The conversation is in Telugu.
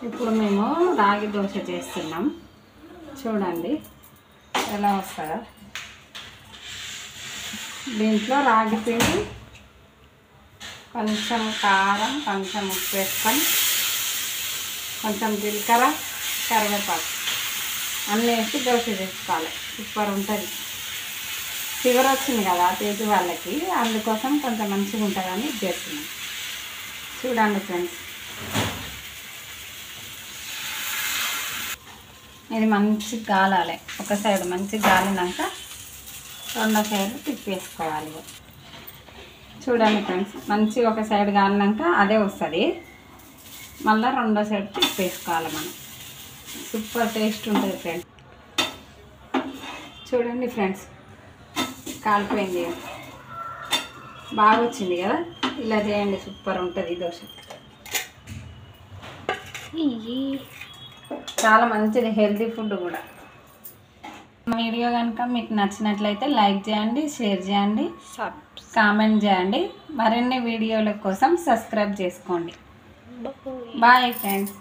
ఇప్పుడు మేము రాగి దోశ చేస్తున్నాం. చూడండి ఎలా వస్తుందో. దీంట్లో రాగి పిండి, కొంచెం కారం, కొంచెం ఉప్పు వేసుకొని, కొంచెం జీలకర్ర, కరివేపాకు అన్నీ వేసి దోశ చేసుకోవాలి. సూపర్ ఉంటుంది. ఫీవర్ వచ్చింది కదా తేజు వాళ్ళకి, అందుకోసం కొంచెం మంచిగా ఉంటుందని చేస్తున్నాం. చూడండి ఫ్రెండ్స్, ఇది మంచిగా గాలాలి. ఒక సైడ్ మంచిగా గాలినాక రెండో సైడ్ తిప్పేసుకోవాలి. చూడండి ఫ్రెండ్స్, మంచిగా ఒక సైడ్ గాలినాక అదే వస్తుంది. మళ్ళీ రెండో సైడ్ తిప్పేసుకోవాలి మనం. సూపర్ టేస్ట్ ఉంటుంది ఫ్రెండ్స్. చూడండి ఫ్రెండ్స్, కాలిపోయింది, బాగా వచ్చింది కదా. ఇలా చేయండి, సూపర్ ఉంటుంది దోశ. చాలా మంచిది, హెల్తీ ఫుడ్ కూడా. వీడియో కనుక మీకు నచ్చినట్లయితే లైక్ చేయండి, షేర్ చేయండి, కామెంట్ చేయండి. మరిన్ని వీడియోల కోసం సబ్స్క్రైబ్ చేసుకోండి. Bye friends.